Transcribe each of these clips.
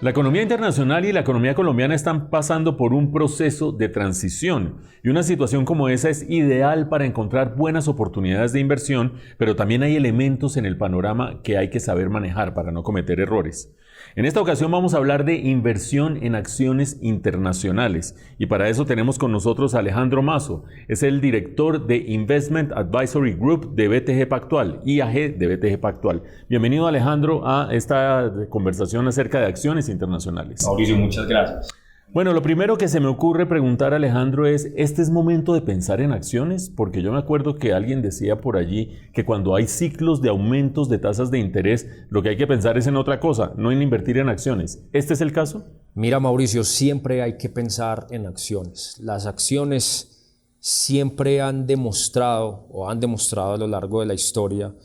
La economía internacional y la economía colombiana están pasando por un proceso de transición y una situación como esa es ideal para encontrar buenas oportunidades de inversión, pero también hay elementos en el panorama que hay que saber manejar para no cometer errores. En esta ocasión vamos a hablar de inversión en acciones internacionales y para eso tenemos con nosotros a Alejandro Mazo, es el director de Investment Advisory Group de BTG Pactual, IAG de BTG Pactual. Bienvenido Alejandro a esta conversación acerca de acciones internacionales. Mauricio, muchas gracias. Bueno, lo primero que se me ocurre preguntar, Alejandro, ¿este es momento de pensar en acciones? Porque yo me acuerdo que alguien decía por allí que cuando hay ciclos de aumentos de tasas de interés, lo que hay que pensar es en otra cosa, no en invertir en acciones. ¿Este es el caso? Mira, Mauricio, siempre hay que pensar en acciones. Las acciones siempre han demostrado a lo largo de la historia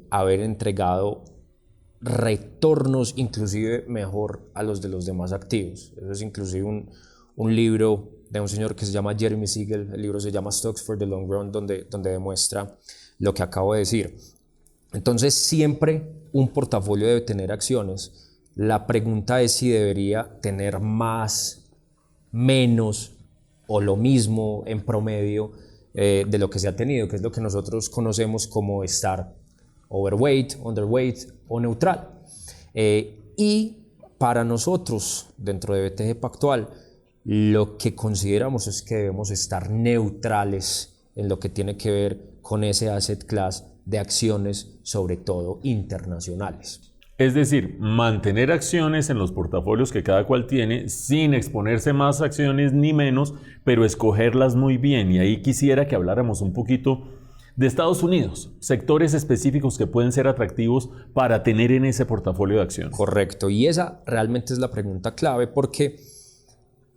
haber entregado retornos inclusive mejor a los de los demás activos. Eso es inclusive un libro de un señor que se llama Jeremy Siegel, el libro se llama Stocks for the Long Run, donde demuestra lo que acabo de decir. Entonces siempre un portafolio debe tener acciones. La pregunta es si debería tener más, menos o lo mismo en promedio de lo que se ha tenido, que es lo que nosotros conocemos como estar overweight, underweight o neutral. Y para nosotros, dentro de BTG Pactual, lo que consideramos es que debemos estar neutrales en lo que tiene que ver con ese asset class de acciones, sobre todo internacionales. Es decir, mantener acciones en los portafolios que cada cual tiene sin exponerse más acciones ni menos, pero escogerlas muy bien. Y ahí quisiera que habláramos un poquito de Estados Unidos, sectores específicos que pueden ser atractivos para tener en ese portafolio de acciones. Correcto, y esa realmente es la pregunta clave, porque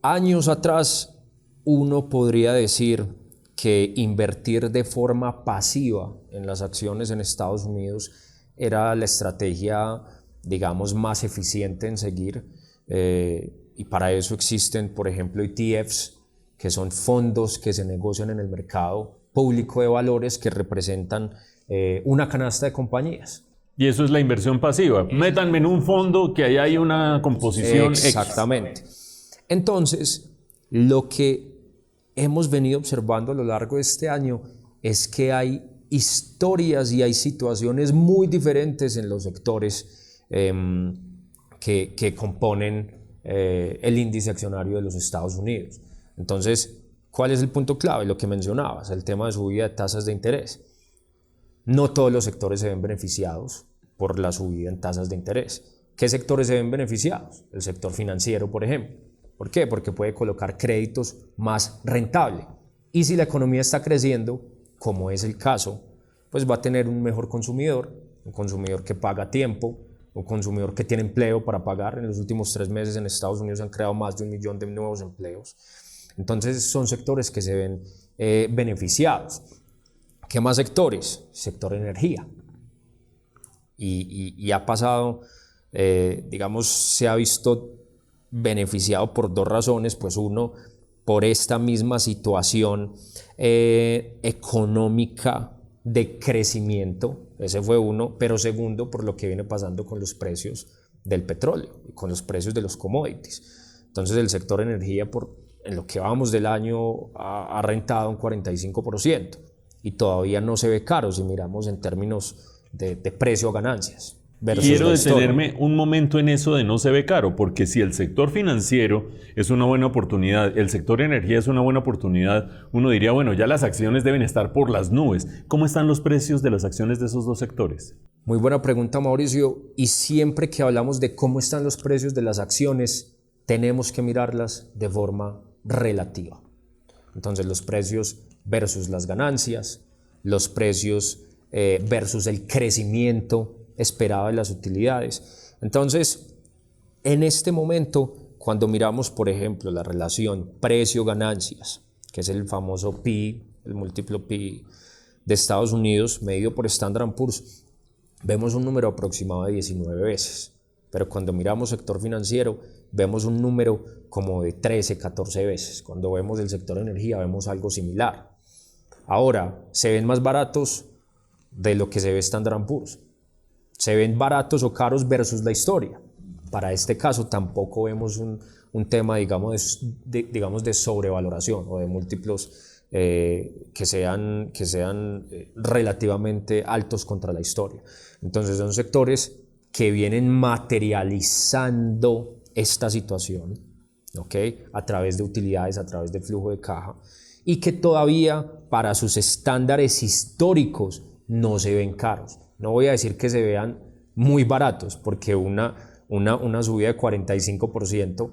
años atrás uno podría decir que invertir de forma pasiva en las acciones en Estados Unidos era la estrategia, digamos, más eficiente en seguir, y para eso existen, por ejemplo, ETFs, que son fondos que se negocian en el mercado público de valores que representan una canasta de compañías. Y eso es la inversión pasiva. Métanme en un fondo que ahí hay una composición. Exactamente. Entonces, lo que hemos venido observando a lo largo de este año es que hay historias y hay situaciones muy diferentes en los sectores que componen el índice accionario de los Estados Unidos. Entonces, ¿cuál es el punto clave? Lo que mencionabas, el tema de subida de tasas de interés. No todos los sectores se ven beneficiados por la subida en tasas de interés. ¿Qué sectores se ven beneficiados? El sector financiero, por ejemplo. ¿Por qué? Porque puede colocar créditos más rentables. Y si la economía está creciendo, como es el caso, pues va a tener un mejor consumidor, un consumidor que paga a tiempo, un consumidor que tiene empleo para pagar. En los últimos 3 meses en Estados Unidos se han creado más de 1 millón de nuevos empleos. Entonces son sectores que se ven beneficiados. ¿Qué más sectores? Sector energía. Y ha pasado, digamos, se ha visto beneficiado por 2 razones. Pues uno, por esta misma situación económica de crecimiento, ese fue uno, pero segundo, por lo que viene pasando con los precios del petróleo y con los precios de los commodities. Entonces el sector energía, en lo que vamos del año, ha rentado un 45% y todavía no se ve caro si miramos en términos de precio a ganancias. Quiero detenerme un momento en eso de no se ve caro, porque si el sector financiero es una buena oportunidad, el sector energía es una buena oportunidad, uno diría, bueno, ya las acciones deben estar por las nubes. ¿Cómo están los precios de las acciones de esos dos sectores? Muy buena pregunta, Mauricio, y siempre que hablamos de cómo están los precios de las acciones, tenemos que mirarlas de forma relativa. Entonces los precios versus las ganancias, los precios versus el crecimiento esperado de las utilidades. Entonces, en este momento, cuando miramos, por ejemplo, la relación precio-ganancias, que es el famoso PI, el múltiplo PI de Estados Unidos, medido por Standard & Poor's, vemos un número aproximado de 19 veces. Pero cuando miramos sector financiero, vemos un número como de 13, 14 veces. Cuando vemos el sector energía, vemos algo similar. Ahora, ¿se ven más baratos de lo que se ve Standard & Poor's? ¿Se ven baratos o caros versus la historia? para este caso tampoco vemos un tema, digamos de sobrevaloración o de múltiplos que sean relativamente altos contra la historia. Entonces son sectores que vienen materializando esta situación, ¿okay? A través de utilidades, a través de flujo de caja, y que todavía para sus estándares históricos no se ven caros. No voy a decir que se vean muy baratos, porque una subida de 45%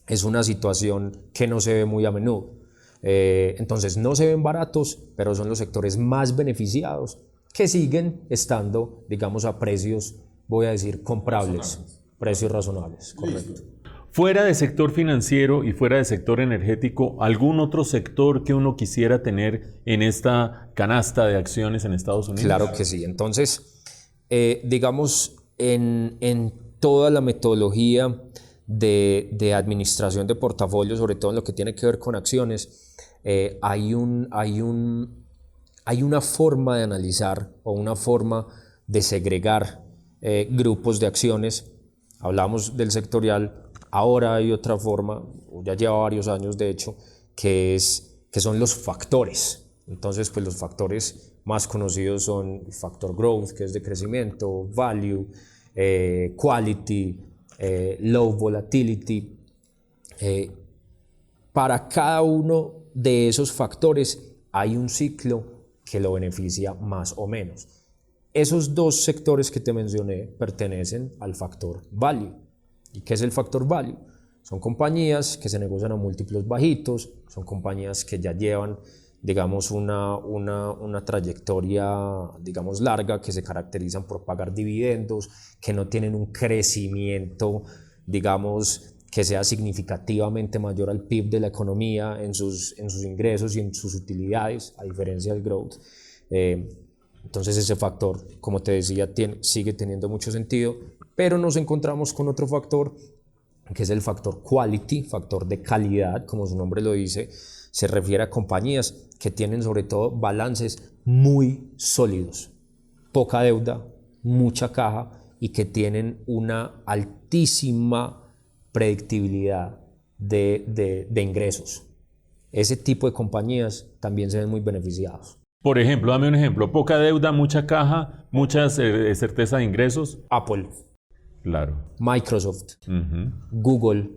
es una situación que no se ve muy a menudo. Entonces no se ven baratos, pero son los sectores más beneficiados que siguen estando, digamos, a precios, voy a decir, comprables, precios razonables, correcto. Fuera del sector financiero y fuera del sector energético, ¿algún otro sector que uno quisiera tener en esta canasta de acciones en Estados Unidos? Claro que sí. Entonces, digamos, en toda la metodología de administración de portafolios, sobre todo en lo que tiene que ver con acciones, hay una forma de analizar o una forma de segregar grupos de acciones. Hablamos del sectorial. Ahora hay otra forma, ya lleva varios años de hecho, que son los factores. Entonces, pues los factores más conocidos son el factor growth, que es de crecimiento, value, quality, low volatility. Para cada uno de esos factores hay un ciclo que lo beneficia más o menos. Esos dos sectores que te mencioné pertenecen al factor value. ¿Y qué es el factor value? Son compañías que se negocian a múltiplos bajitos, son compañías que ya llevan, digamos, una trayectoria, digamos, larga, que se caracterizan por pagar dividendos, que no tienen un crecimiento, digamos, que sea significativamente mayor al PIB de la economía en sus ingresos y en sus utilidades, a diferencia del growth. Entonces ese factor, como te decía, sigue teniendo mucho sentido, pero nos encontramos con otro factor, que es el factor quality, factor de calidad, como su nombre lo dice, se refiere a compañías que tienen sobre todo balances muy sólidos, poca deuda, mucha caja y que tienen una altísima predictibilidad de ingresos. Ese tipo de compañías también se ven muy beneficiados. Por ejemplo, dame un ejemplo. Poca deuda, mucha caja, mucha certeza de ingresos. Apple. Claro. Microsoft. Google.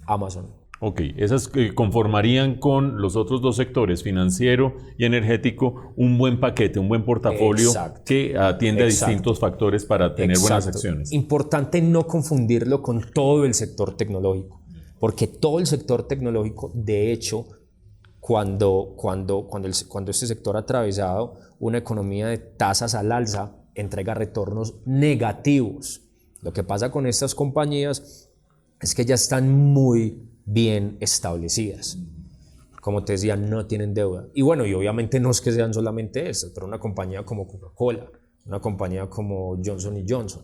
Amazon. Ok, esas conformarían con los otros dos sectores, financiero y energético, un buen paquete, un buen portafolio. Exacto. Que atiende a distintos factores para tener buenas acciones. Importante no confundirlo con todo el sector tecnológico, porque todo el sector tecnológico, de hecho, cuando este sector ha atravesado una economía de tasas al alza, entrega retornos negativos. Lo que pasa con estas compañías es que ya están muy bien establecidas. Como te decía, no tienen deuda. Y bueno, y obviamente no es que sean solamente estas, pero una compañía como Coca-Cola, una compañía como Johnson & Johnson,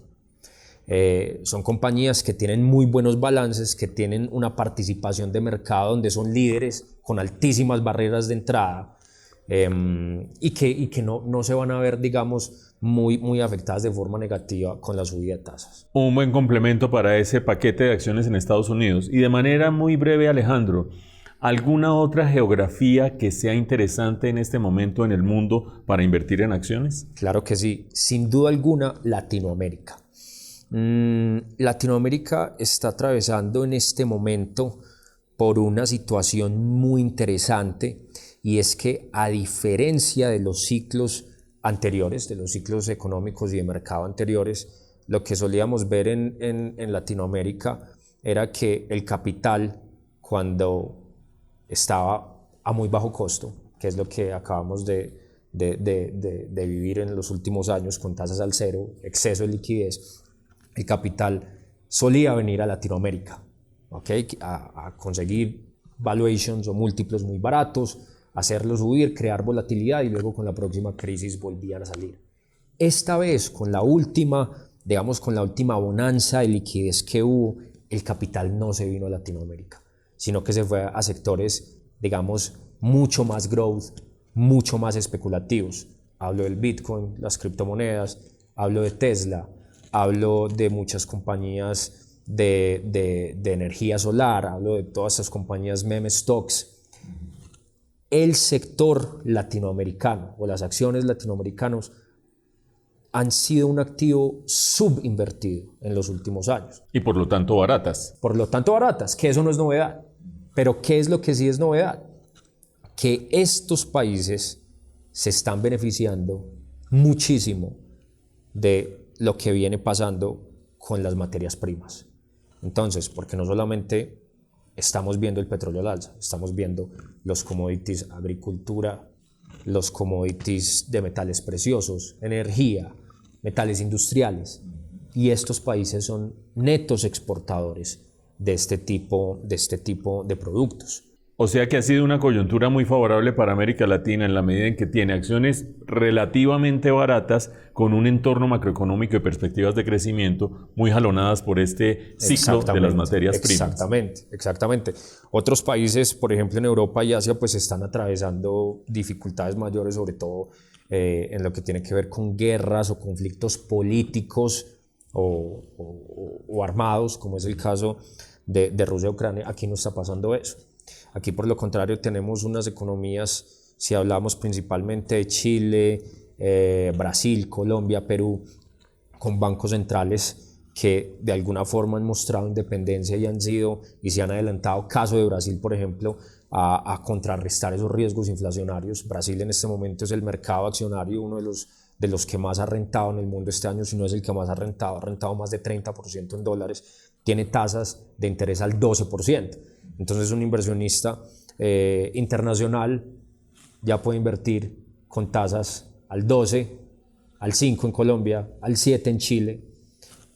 son compañías que tienen muy buenos balances, que tienen una participación de mercado donde son líderes con altísimas barreras de entrada y que no se van a ver, digamos, muy afectadas de forma negativa con la subida de tasas. Un buen complemento para ese paquete de acciones en Estados Unidos. Y de manera muy breve, Alejandro, ¿alguna otra geografía que sea interesante en este momento en el mundo para invertir en acciones? Claro que sí, sin duda alguna, Latinoamérica. Latinoamérica está atravesando en este momento por una situación muy interesante, y es que, a diferencia de los ciclos anteriores, de los ciclos económicos y de mercado anteriores, lo que solíamos ver en Latinoamérica era que el capital, cuando estaba a muy bajo costo, que es lo que acabamos de vivir en los últimos años con tasas al cero, exceso de liquidez, el capital solía venir a Latinoamérica, ¿okay? a conseguir valuations o múltiplos muy baratos, hacerlo subir, crear volatilidad y luego con la próxima crisis volvían a salir. Esta vez, con la última bonanza de liquidez que hubo, el capital no se vino a Latinoamérica, sino que se fue a sectores, digamos, mucho más growth, mucho más especulativos. Hablo del Bitcoin, las criptomonedas, hablo de Tesla, hablo de muchas compañías de energía solar, hablo de todas esas compañías meme stocks. El sector latinoamericano o las acciones latinoamericanos han sido un activo subinvertido en los últimos años. Y por lo tanto baratas. Por lo tanto baratas, que eso no es novedad. Pero ¿qué es lo que sí es novedad? Que estos países se están beneficiando muchísimo de lo que viene pasando con las materias primas. Entonces, porque no solamente estamos viendo el petróleo al alza, estamos viendo los commodities agricultura, los commodities de metales preciosos, energía, metales industriales, y estos países son netos exportadores de este tipo de productos. O sea que ha sido una coyuntura muy favorable para América Latina en la medida en que tiene acciones relativamente baratas con un entorno macroeconómico y perspectivas de crecimiento muy jalonadas por este ciclo de las materias primas. Exactamente. Otros países, por ejemplo en Europa y Asia, pues están atravesando dificultades mayores, sobre todo en lo que tiene que ver con guerras o conflictos políticos o armados, como es el caso de Rusia y Ucrania. Aquí no está pasando eso. Aquí, por lo contrario, tenemos unas economías, si hablamos principalmente de Chile, Brasil, Colombia, Perú, con bancos centrales que de alguna forma han mostrado independencia y se han adelantado, caso de Brasil, por ejemplo, a contrarrestar esos riesgos inflacionarios. Brasil en este momento es el mercado accionario, uno de los que más ha rentado en el mundo este año, si no es el que más ha rentado más de 30% en dólares, tiene tasas de interés al 12%. Entonces un inversionista internacional ya puede invertir con tasas al 12, al 5 en Colombia, al 7 en Chile,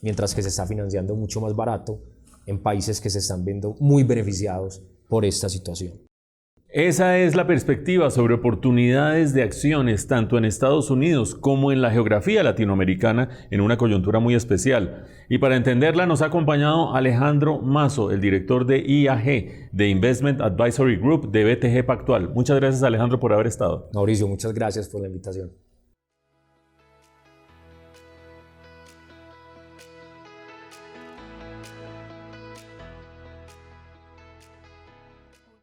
mientras que se está financiando mucho más barato en países que se están viendo muy beneficiados por esta situación. Esa es la perspectiva sobre oportunidades de acciones tanto en Estados Unidos como en la geografía latinoamericana en una coyuntura muy especial. Y para entenderla nos ha acompañado Alejandro Mazo, el director de IAG, de Investment Advisory Group de BTG Pactual. Muchas gracias, Alejandro, por haber estado. Mauricio, muchas gracias por la invitación.